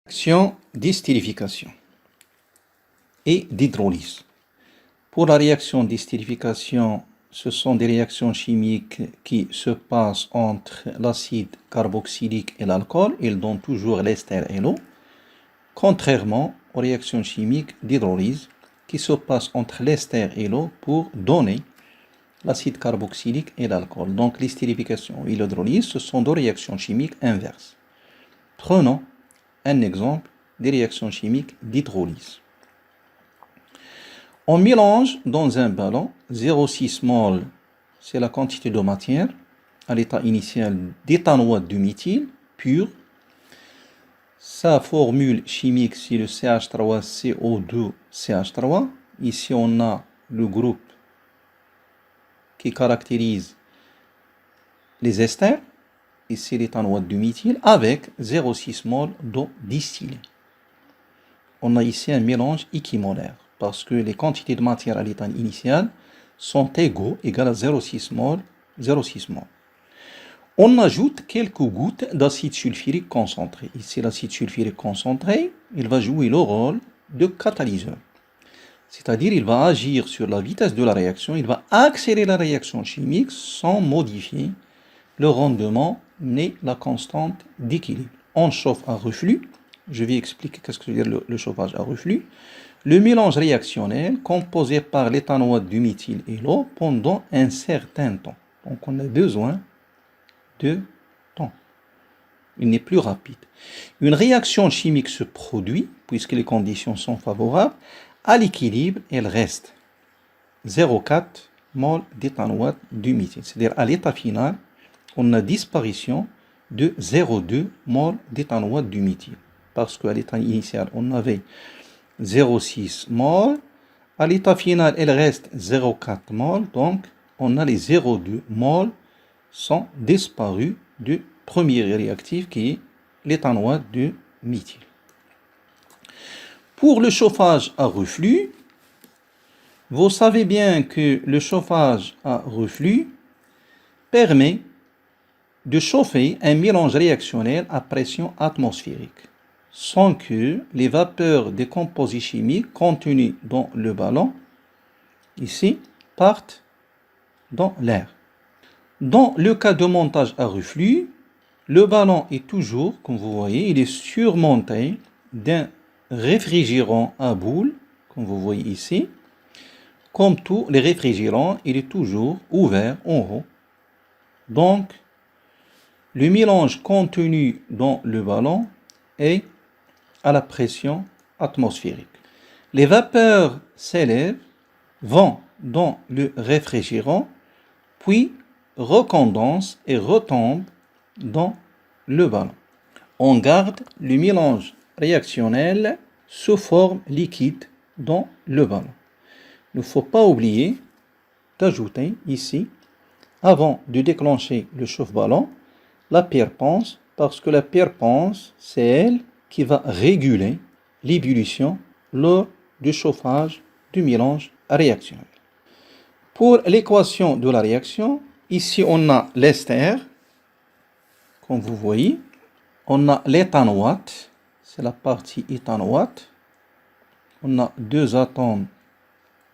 Réaction d'estérification et d'hydrolyse. Pour la réaction d'estérification, ce sont des réactions chimiques qui se passent entre l'acide carboxylique et l'alcool. Ils donnent toujours l'ester et l'eau. Contrairement aux réactions chimiques d'hydrolyse qui se passent entre l'ester et l'eau pour donner l'acide carboxylique et l'alcool. Donc l'estérification et l'hydrolyse, ce sont deux réactions chimiques inverses. Prenons un exemple des réactions chimiques d'hydrolyse. On mélange dans un ballon 0,6 mol, c'est la quantité de matière à l'état initial d'éthanoate du méthyle pur. Sa formule chimique, c'est le CH3CO2CH3. Ici, on a le groupe qui caractérise les esters. Ici, l'éthanoate du méthyle avec 0,6 mol d'eau distillée. On a ici un mélange équimolaire parce que les quantités de matière à l'état initial sont égales à 0,6 mol, 0,6 mol. On ajoute quelques gouttes d'acide sulfurique concentré. Ici, l'acide sulfurique concentré, il va jouer le rôle de catalyseur. C'est-à-dire, il va agir sur la vitesse de la réaction, il va accélérer la réaction chimique sans modifier le rendement ni la constante d'équilibre. On chauffe à reflux. Je vais expliquer qu'est-ce que veut dire le chauffage à reflux. Le mélange réactionnel composé par l'éthanoate du méthyle et l'eau pendant un certain temps. Donc on a besoin de temps. Il n'est plus rapide. Une réaction chimique se produit, puisque les conditions sont favorables. À l'équilibre, elle reste 0,4 mol d'éthanoate du méthyle. C'est-à-dire à l'état final, on a disparition de 0,2 mol d'éthanoate du méthyle. Parce qu'à l'état initial, on avait 0,6 mol. À l'état final, elle reste 0,4 mol. Donc, on a les 0,2 mol sont disparus du premier réactif qui est l'éthanoate du méthyle. Pour le chauffage à reflux, vous savez bien que le chauffage à reflux permet de chauffer un mélange réactionnel à pression atmosphérique, sans que les vapeurs des composés chimiques contenus dans le ballon, ici, partent dans l'air. Dans le cas de montage à reflux, le ballon est toujours, comme vous voyez, il est surmonté d'un réfrigérant à boule, comme vous voyez ici. Comme tous les réfrigérants, il est toujours ouvert en haut. Donc, le mélange contenu dans le ballon est à la pression atmosphérique. Les vapeurs s'élèvent, vont dans le réfrigérant, puis recondensent et retombent dans le ballon. On garde le mélange réactionnel sous forme liquide dans le ballon. Il ne faut pas oublier d'ajouter ici, avant de déclencher le chauffe-ballon, la pierre ponce, parce que la pierre ponce, c'est elle qui va réguler l'ébullition lors du chauffage du mélange réactionnel. Pour l'équation de la réaction, ici on a l'ester, comme vous voyez, on a l'éthanoate, c'est la partie éthanoate, on a deux atomes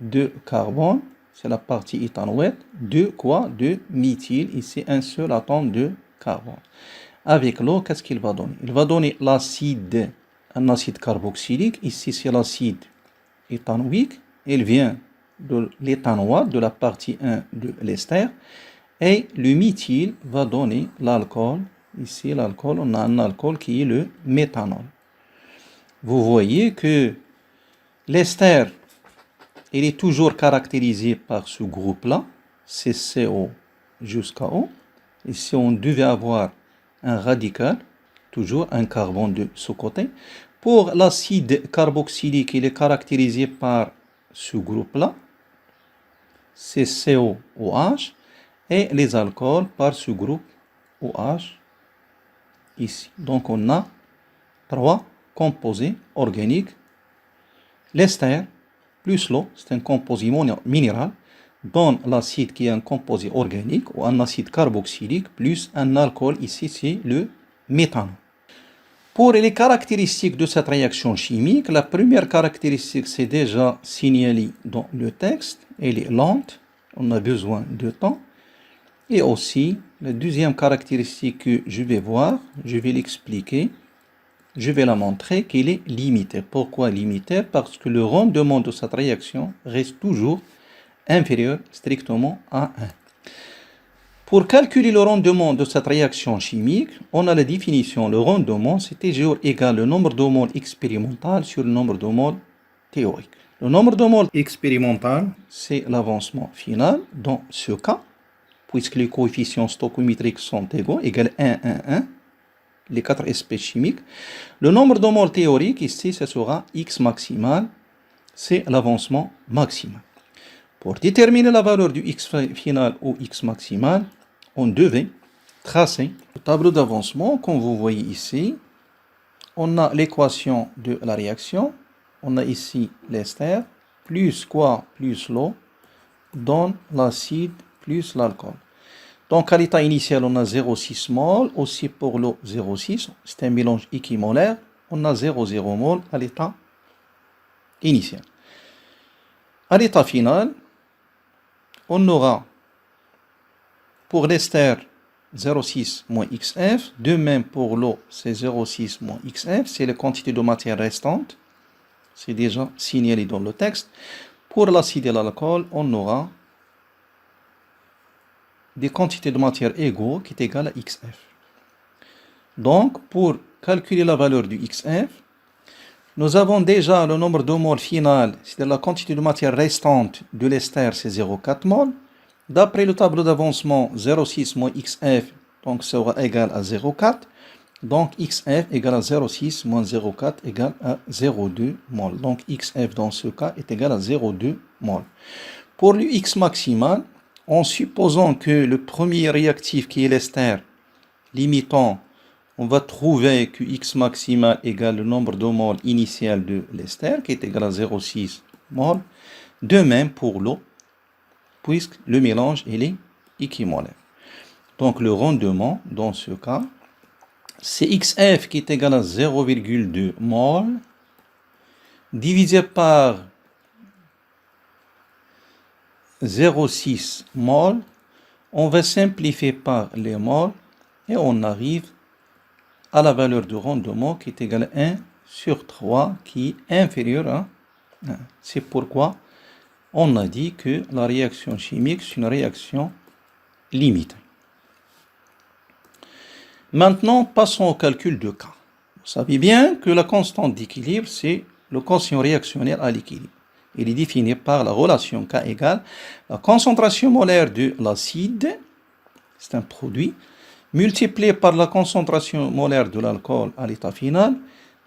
de carbone, c'est la partie éthanoate, de méthyle, ici un seul atome de carbone. Avec l'eau, qu'est-ce qu'il va donner? Il va donner l'acide, un acide carboxylique. Ici, c'est l'acide éthanoïque. Il vient de l'éthanoate, de la partie 1 de l'ester. Et le méthyle va donner l'alcool. Ici, l'alcool, on a un alcool qui est le méthanol. Vous voyez que l'ester, il est toujours caractérisé par ce groupe-là, c'est CO jusqu'à O. Et si on devait avoir un radical, toujours un carbone de ce côté. Pour l'acide carboxylique, il est caractérisé par ce groupe-là, c'est COOH, et les alcools par ce groupe OH ici. Donc on a trois composés organiques. L'ester plus l'eau, c'est un composé minéral, donne l'acide qui est un composé organique ou un acide carboxylique plus un alcool, ici c'est le méthanol. Pour les caractéristiques de cette réaction chimique, la première caractéristique, c'est déjà signalé dans le texte. Elle est lente, on a besoin de temps. Et aussi, la deuxième caractéristique que je vais voir, je vais l'expliquer, je vais la montrer qu'elle est limitée. Pourquoi limitée? Parce que le rendement de cette réaction reste toujours inférieur strictement à 1. Pour calculer le rendement de cette réaction chimique, on a la définition. Le rendement, c'est toujours égal le nombre de moles expérimental sur le nombre de moles théorique. Le nombre de moles expérimental, c'est l'avancement final dans ce cas, puisque les coefficients stoichiométriques sont égaux, égal 1, 1, 1, les 4 espèces chimiques. Le nombre de moles théorique, ici, ce sera X maximal, c'est l'avancement maximal. Pour déterminer la valeur du X final ou X maximal, on devait tracer le tableau d'avancement, comme vous voyez ici. On a l'équation de la réaction, on a ici l'ester, plus quoi plus l'eau, donne l'acide plus l'alcool. Donc à l'état initial, on a 0,6 mol, aussi pour l'eau 0,6, c'est un mélange équimolaire, on a 0,0 mol à l'état initial. À l'état final, on aura pour l'ester 0,6 moins XF, de même pour l'eau c'est 0,6 moins XF, c'est la quantité de matière restante, c'est déjà signalé dans le texte. Pour l'acide et l'alcool, on aura des quantités de matière égaux qui est égale à XF. Donc, pour calculer la valeur du XF, nous avons déjà le nombre de moles final, c'est-à-dire la quantité de matière restante de l'ester, c'est 0,4 mol. D'après le tableau d'avancement, 0,6 moins XF, donc sera égal à 0,4. Donc XF égale à 0,6 moins 0,4 égale à 0,2 mol. Donc XF dans ce cas est égal à 0,2 mol. Pour le X maximal, en supposant que le premier réactif qui est l'ester, limitant, on va trouver que X maximal égale le nombre de moles initial de l'ester, qui est égal à 0,6 mol. De même pour l'eau, puisque le mélange il est équimolaire. Donc le rendement, dans ce cas, c'est XF qui est égal à 0,2 mol, divisé par 0,6 mol. On va simplifier par les moles et on arrive à la valeur de rendement qui est égale à 1 sur 3, qui est inférieur à 1. C'est pourquoi on a dit que la réaction chimique, c'est une réaction limitée. Maintenant, passons au calcul de K. Vous savez bien que la constante d'équilibre, c'est le quotient réactionnel à l'équilibre. Il est défini par la relation K égale la concentration molaire de l'acide, c'est un produit, multiplié par la concentration molaire de l'alcool à l'état final,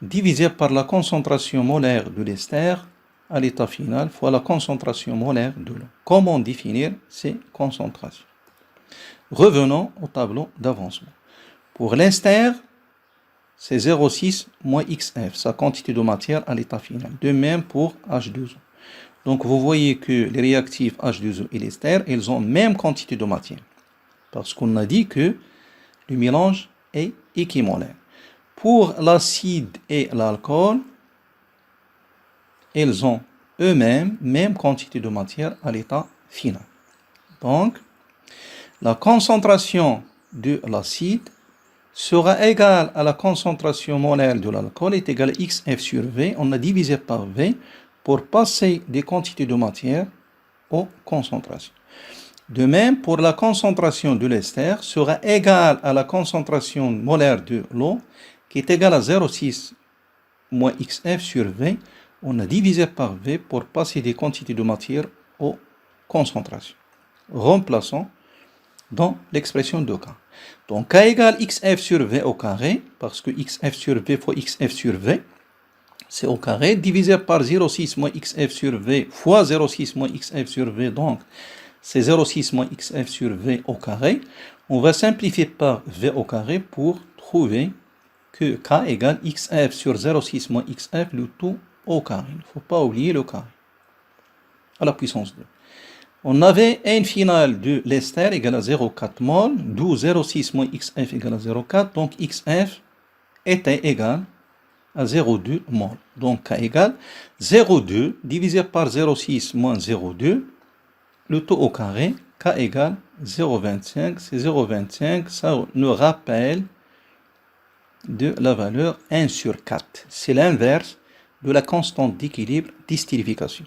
divisé par la concentration molaire de l'ester à l'état final, fois la concentration molaire de l'eau. Comment définir ces concentrations? Revenons au tableau d'avancement. Pour l'ester, c'est 0,6 moins XF, sa quantité de matière à l'état final. De même pour H2O. Donc vous voyez que les réactifs H2O et l'ester, ils ont même quantité de matière. Parce qu'on a dit que le mélange est équimolaire. Pour l'acide et l'alcool, ils ont eux-mêmes même quantité de matière à l'état final. Donc, la concentration de l'acide sera égale à la concentration molaire de l'alcool, est égale à XF sur V. On a divisé par V pour passer des quantités de matière aux concentrations. De même, pour la concentration de l'ester sera égale à la concentration molaire de l'eau, qui est égale à 0,6 moins XF sur V. On a divisé par V pour passer des quantités de matière aux concentrations. Remplaçons dans l'expression de K. Donc K égale XF sur V au carré, parce que XF sur V fois XF sur V, c'est au carré, divisé par 0,6 moins XF sur V fois 0,6 moins XF sur V, donc c'est 0,6 moins XF sur V au carré. On va simplifier par V au carré pour trouver que K égale XF sur 0,6 moins XF, le tout au carré. Il ne faut pas oublier le carré, à la puissance 2. On avait N finale de l'ester égale à 0,4 mol, d'où 0,6 moins XF égale à 0,4, donc XF était égal à 0,2 mol. Donc K égale 0,2 divisé par 0,6 moins 0,2, le tout au carré, K égale 0,25. C'est 0,25, ça nous rappelle de la valeur 1 sur 4. C'est l'inverse de la constante d'équilibre distillification.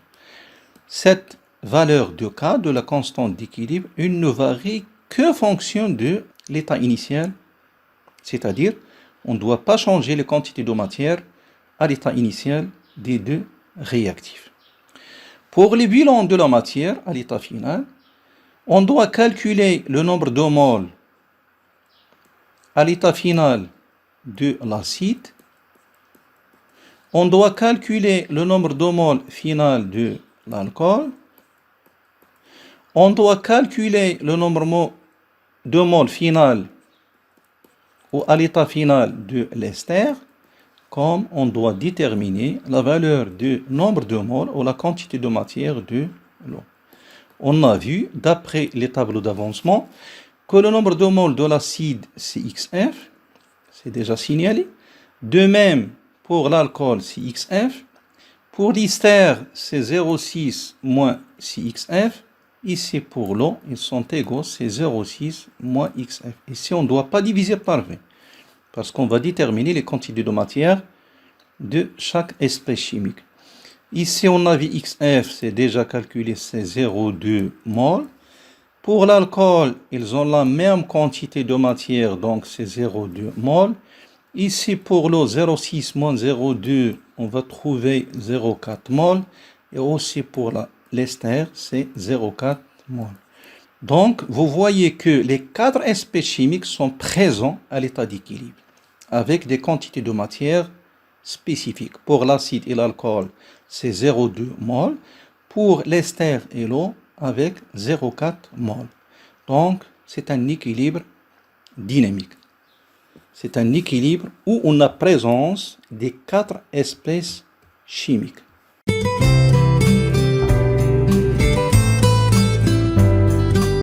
Cette valeur de K, de la constante d'équilibre, il ne varie que fonction de l'état initial, c'est-à-dire on ne doit pas changer les quantités de matière à l'état initial des deux réactifs. Pour les bilans de la matière à l'état final, on doit calculer le nombre de moles à l'état final de l'acide. On doit calculer le nombre de moles final de l'alcool. On doit calculer le nombre de moles final ou à l'état final de l'ester, comme on doit déterminer la valeur du nombre de moles ou la quantité de matière de l'eau. On a vu, d'après les tableaux d'avancement, que le nombre de moles de l'acide, c'est XF, c'est déjà signalé. De même, pour l'alcool, c'est XF. Pour l'ester, c'est 0,6 moins CXF. Ici, pour l'eau, ils sont égaux, c'est 0,6 moins XF. Ici, on ne doit pas diviser par V, parce qu'on va déterminer les quantités de matière de chaque espèce chimique. Ici, on a vu XF, c'est déjà calculé, c'est 0,2 mol. Pour l'alcool, ils ont la même quantité de matière, donc c'est 0,2 mol. Ici, pour l'eau, 0,6 moins 0,2, on va trouver 0,4 mol. Et aussi pour l'ester, c'est 0,4 mol. Donc, vous voyez que les 4 espèces chimiques sont présents à l'état d'équilibre, avec des quantités de matière spécifiques. Pour l'acide et l'alcool, c'est 0,2 mol. Pour l'ester et l'eau, avec 0,4 mol. Donc, c'est un équilibre dynamique. C'est un équilibre où on a présence des 4 espèces chimiques.